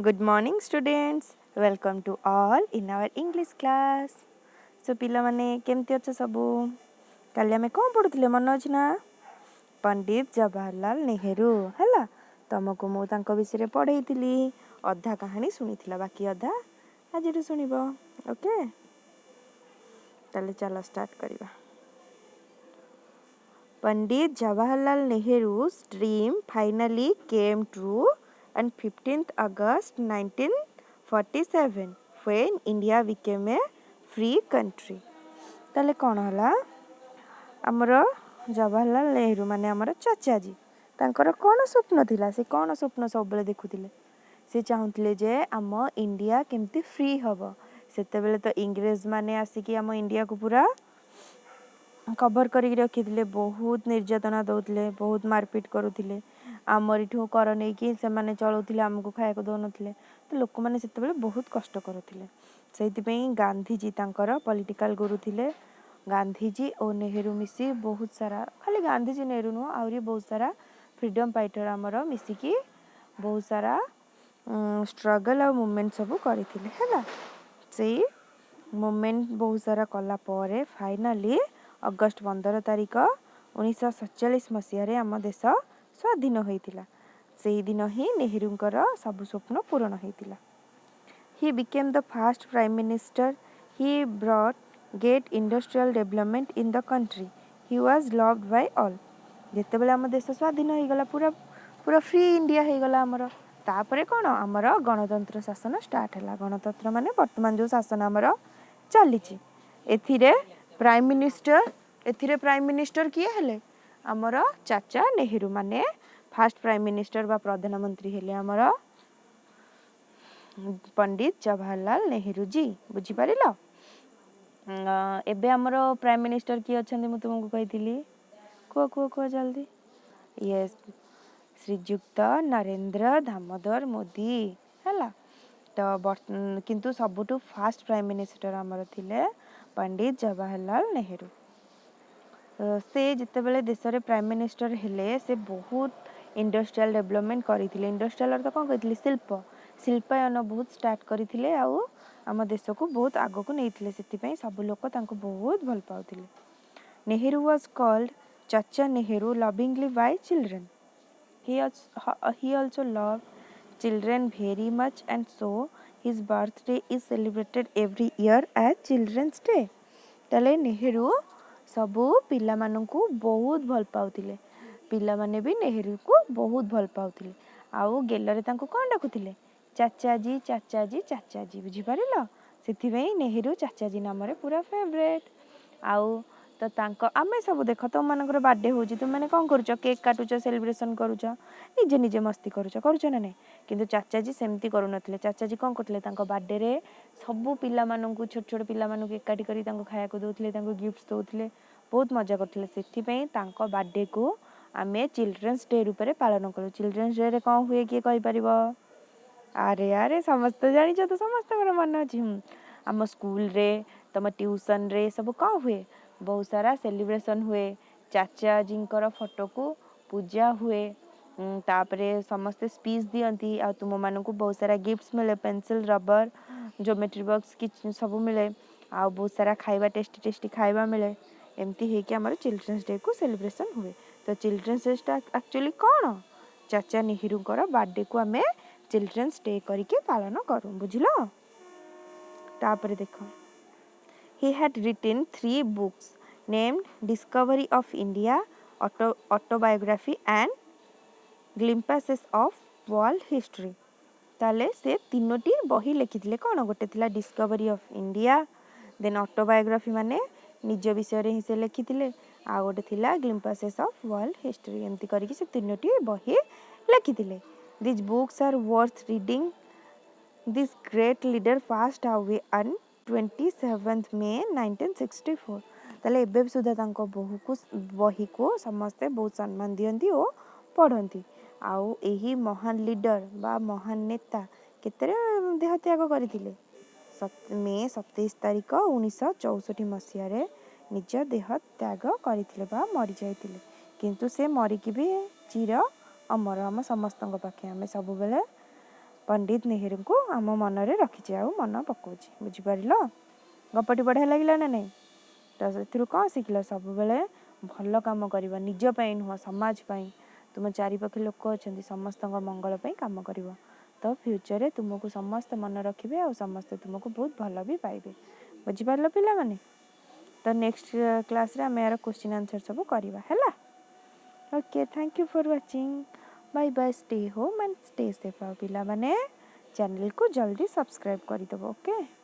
Good morning students. Welcome to all in our English class. So ପିଲାମାନେ କେମିତି ଅଛ ସବୁ? କାଲି ଆମେ କ'ଣ ପଢ଼ୁଥିଲେ ମନେ ଅଛି ନା? ପଣ୍ଡିତ ଜବାହରଲାଲ ନେହେରୁ ହେଲା। ତମକୁ ମୁଁ ତାଙ୍କ ବିଷୟରେ ପଢ଼େଇଥିଲି। ଅଧା କାହାଣୀ ଶୁଣିଥିଲ, ବାକି ଅଧା ଆଜିଠୁ ଶୁଣିବ। ଓକେ, ତାହେଲେ ଚାଲ ଷ୍ଟାର୍ଟ କରିବା। Pandit Jawaharlal Nehru's dream finally came true on 15th August 1947 when India became a free country. ତାହେଲେ କ'ଣ ହେଲା? ଆମର ଜବାହରଲାଲ ନେହେରୁ ମାନେ ଆମର ଚାଚାଜୀ, ତାଙ୍କର କ'ଣ ସ୍ୱପ୍ନ ଥିଲା? ସେ କ'ଣ ସ୍ୱପ୍ନ ସବୁବେଳେ ଦେଖୁଥିଲେ? ସେ ଚାହୁଁଥିଲେ ଯେ ଆମ ଇଣ୍ଡିଆ କେମିତି ଫ୍ରି ହେବ। ସେତେବେଳେ ତ ଇଂରେଜ ମାନେ ଆସିକି ଆମ ଇଣ୍ଡିଆକୁ ପୁରା କଭର କରିକି ରଖିଥିଲେ, ବହୁତ ନିର୍ଯାତନା ଦେଉଥିଲେ, ବହୁତ ମାରପିଟ କରୁଥିଲେ। ଆମରିଠୁ କର ନେଇକି ସେମାନେ ଚଳଉଥିଲେ, ଆମକୁ ଖାଇବାକୁ ଦେଉନଥିଲେ। ତ ଲୋକମାନେ ସେତେବେଳେ ବହୁତ କଷ୍ଟ କରୁଥିଲେ। ସେଇଥିପାଇଁ ଗାନ୍ଧୀଜୀ ତାଙ୍କର ପଲିଟିକାଲ ଗୁରୁ ଥିଲେ। ଗାନ୍ଧୀଜୀ ଓ ନେହେରୁ ମିଶି ବହୁତ ସାରା, ଖାଲି ଗାନ୍ଧୀଜୀ ନେହେରୁ ନୁହଁ, ଆହୁରି ବହୁତ ସାରା ଫ୍ରିଡ଼ମ୍ ଫାଇଟର ଆମର ମିଶିକି ବହୁତ ସାରା ଷ୍ଟ୍ରଗଲ୍ ଆଉ ମୁଭମେଣ୍ଟ ସବୁ କରିଥିଲେ ହେଲା। ସେଇ ମୁଭମେଣ୍ଟ ବହୁତ ସାରା କଲା ପରେ ଫାଇନାଲି ଅଗଷ୍ଟ 15 ତାରିଖ 1947 ମସିହାରେ ଆମ ଦେଶ ସ୍ୱାଧୀନ ହୋଇଥିଲା। ସେହିଦିନ ହିଁ ନେହେରୁଙ୍କର ସବୁ ସ୍ୱପ୍ନ ପୂରଣ ହୋଇଥିଲା। He became the first prime minister. He brought great industrial development in the country. He was loved by all. ଯେତେବେଳେ ଆମ ଦେଶ ସ୍ୱାଧୀନ ହୋଇଗଲା, ପୁରା ଫ୍ରି ଇଣ୍ଡିଆ ହୋଇଗଲା ଆମର, ତାପରେ କ'ଣ ଆମର ଗଣତନ୍ତ୍ର ଶାସନ ଷ୍ଟାର୍ଟ ହେଲା। ଗଣତନ୍ତ୍ର ମାନେ ବର୍ତ୍ତମାନ ଯେଉଁ ଶାସନ ଆମର ଚାଲିଛି। ଏଥିରେ ପ୍ରାଇମ୍ ମିନିଷ୍ଟର କିଏ ହେଲେ? ଆମର ଚାଚା ନେହେରୁ, ମାନେ ଫାଷ୍ଟ ପ୍ରାଇମ୍ ମିନିଷ୍ଟର ବା ପ୍ରଧାନମନ୍ତ୍ରୀ ହେଲେ ଆମର ପଣ୍ଡିତ ଜବାହରଲାଲ ନେହେରୁ ଜୀ। ବୁଝିପାରିଲ? ଏବେ ଆମର ପ୍ରାଇମ୍ ମିନିଷ୍ଟର କିଏ ଅଛନ୍ତି ମୁଁ ତୁମକୁ କହିଥିଲି? କୁହ ଜଲ୍ଦି। ୟେସ୍, ଶ୍ରୀଯୁକ୍ତ ନରେନ୍ଦ୍ର ଦାମୋଦର ମୋଦି ହେଲା। ତ କିନ୍ତୁ ସବୁଠୁ ଫାଷ୍ଟ ପ୍ରାଇମ୍ ମିନିଷ୍ଟର ଆମର ଥିଲେ ପଣ୍ଡିତ ଜବାହରଲାଲ ନେହେରୁ। ସେ ଯେତେବେଳେ ଦେଶରେ ପ୍ରାଇମ୍ ମିନିଷ୍ଟର ହେଲେ, ସେ ବହୁତ ଇଣ୍ଡଷ୍ଟ୍ରିଆଲ ଡେଭଲପମେଣ୍ଟ କରିଥିଲେ। ଇଣ୍ଡଷ୍ଟ୍ରିଆଲ ଅର୍ଥ କ'ଣ କହିଥିଲେ? ଶିଳ୍ପାୟନ ବହୁତ ଷ୍ଟାର୍ଟ କରିଥିଲେ, ଆଉ ଆମ ଦେଶକୁ ବହୁତ ଆଗକୁ ନେଇଥିଲେ। ସେଥିପାଇଁ ସବୁ ଲୋକ ତାଙ୍କୁ ବହୁତ ଭଲ ପାଉଥିଲେ। Nehru was called Chacha Nehru lovingly by children. He also loved children very much, and so his birthday is celebrated every year as Children's Day. ତାହେଲେ ନେହେରୁ ସବୁ ପିଲାମାନଙ୍କୁ ବହୁତ ଭଲ ପାଉଥିଲେ। ପିଲାମାନେ ବି ନେହେରୁକୁ ବହୁତ ଭଲ ପାଉଥିଲେ, ଆଉ ଗେଲରେ ତାଙ୍କୁ କ'ଣ ଡାକୁଥିଲେ? ଚାଚାଜୀ ଚାଚାଜୀ ଚାଚାଜୀ। ବୁଝିପାରିଲ? ସେଥିପାଇଁ ନେହେରୁ ଚାଚାଜୀ ନାମରେ ପୁରା ଫେଭରେଟ୍। ଆଉ ତ ଆମେ ସବୁ ଦେଖ, ତୁମମାନଙ୍କର ବାର୍ଥଡେ ହେଉଛି, ତୁମମାନେ କ'ଣ କରୁଛ? କେକ୍ କାଟୁଛ, ସେଲିବ୍ରେସନ୍ କରୁଛ, ନିଜେ ମସ୍ତି କରୁଛ ନା ନାହିଁ? କିନ୍ତୁ ଚାଚାଜୀ ସେମିତି କରୁନଥିଲେ। ଚାଚାଜୀ କ'ଣ କରୁଥିଲେ? ତାଙ୍କ ବାର୍ଥଡେରେ ସବୁ ପିଲାମାନଙ୍କୁ, ଛୋଟ ଛୋଟ ପିଲାମାନଙ୍କୁ ଏକାଠି କରି ତାଙ୍କୁ ଖାଇବାକୁ ଦେଉଥିଲେ, ତାଙ୍କୁ ଗିଫ୍ଟ ଦେଉଥିଲେ, ବହୁତ ମଜା କରୁଥିଲେ। ସେଥିପାଇଁ ତାଙ୍କ ବାର୍ଥଡେକୁ ଆମେ ଚିଲଡ୍ରେନ୍ସ ଡେ ରୂପରେ ପାଳନ କରୁ। ଚିଲଡ୍ରେନ୍ସ ଡେରେ କ'ଣ ହୁଏ କିଏ କହିପାରିବ? ଆରେ ସମସ୍ତେ ଜାଣିଛ ତ, ସମସ୍ତଙ୍କର ମନେ ଅଛି। ଆମ ସ୍କୁଲରେ, ତମ ଟ୍ୟୁସନରେ ସବୁ କ'ଣ ହୁଏ? ବହୁତ ସାରା ସେଲିବ୍ରେସନ୍ ହୁଏ। ଚାଚାଜୀଙ୍କର ଫଟୋକୁ ପୂଜା ହୁଏ, ତାପରେ ସମସ୍ତେ ସ୍ପିଚ୍ ଦିଅନ୍ତି, ଆଉ ତୁମମାନଙ୍କୁ ବହୁତ ସାରା ଗିଫ୍ଟସ୍ ମିଳେ, ପେନସିଲ୍, ରବର, ଜୋମେଟ୍ରି ବକ୍ସ ସବୁ ମିଳେ, ଆଉ ବହୁତ ସାରା ଖାଇବା, ଟେଷ୍ଟି ଖାଇବା ମିଳେ। ଏମିତି ହେଇକି ଆମର ଚିଲଡ୍ରେନ୍ସ ଡେକୁ ସେଲିବ୍ରେସନ୍ ହୁଏ। ତ ଚିଲଡ୍ରେନ୍ସ ଡେଟା ଆକ୍ଚୁଆଲି କ'ଣ? ଚାଚା ନେହେରୁଙ୍କର ବାର୍ଥଡେକୁ ଆମେ ଚିଲଡ୍ରେନ୍ସ ଡେ କରିକି ପାଳନ କରୁ। ବୁଝିଲ? ତାପରେ ଦେଖ, he had written 3 books named Discovery of India, Autobiography and Glimpses of World History. ତାହେଲେ ସେ 3ଟି ବହି ଲେଖିଥିଲେ। କ'ଣ? ଗୋଟେ ଥିଲା discovery of India, then autobiography ମାନେ ନିଜ ବିଷୟରେ ହିଁ ସେ ଲେଖିଥିଲେ, ଆଉ ଗୋଟେ ଥିଲା ଗ୍ଲିମ୍ପସେସ୍ ଅଫ୍ ୱାର୍ଲଡ ହିଷ୍ଟ୍ରି। ଏମିତି କରିକି ସେ 3ଟି ବହି ଲେଖିଥିଲେ। This books R worth reading. This great leader passed away on 27 May 1964। ତାହେଲେ ଏବେ ସୁଦ୍ଧା ତାଙ୍କ ବହିକୁ ସମସ୍ତେ ବହୁତ ସମ୍ମାନ ଦିଅନ୍ତି ଓ ପଢ଼ନ୍ତି। ଆଉ ଏହି ମହାନ ଲିଡର ବା ମହାନ ନେତା କେତେରେ ଦେହତ୍ୟାଗ କରିଥିଲେ? ମେ 27 ତାରିଖ 1964 ମସିହାରେ ନିଜ ଦେହ ତ୍ୟାଗ କରିଥିଲେ ବା ମରିଯାଇଥିଲେ। କିନ୍ତୁ ସେ ମରିକି ବି ଚିର ଅମର ଆମ ସମସ୍ତଙ୍କ ପାଖେ। ଆମେ ସବୁବେଳେ पंडित नेहरू को आम मनरे रखिचे आ मन पकाउछि बुझिपारिल गपटी बढ़िया लागला ना नहीं तो से कौन शिखल सब बेले भल काम कर निज नुह समाज पाई तुम चारिपाखे लोक अच्छा समस्त मंगल काम कर तो फ्यूचर तुमको समस्त मन रखिए और समस्ते तुमको बहुत भल भी पाइबे बुझिपार पिला माने तो नेक्स्ट क्लास रे आम यार क्वेश्चन आंसर सब करवा है okay thank you for watching bye bye stay home and stay safe पिला माने चैनल को जल्दी सब्सक्राइब कर दो ओके।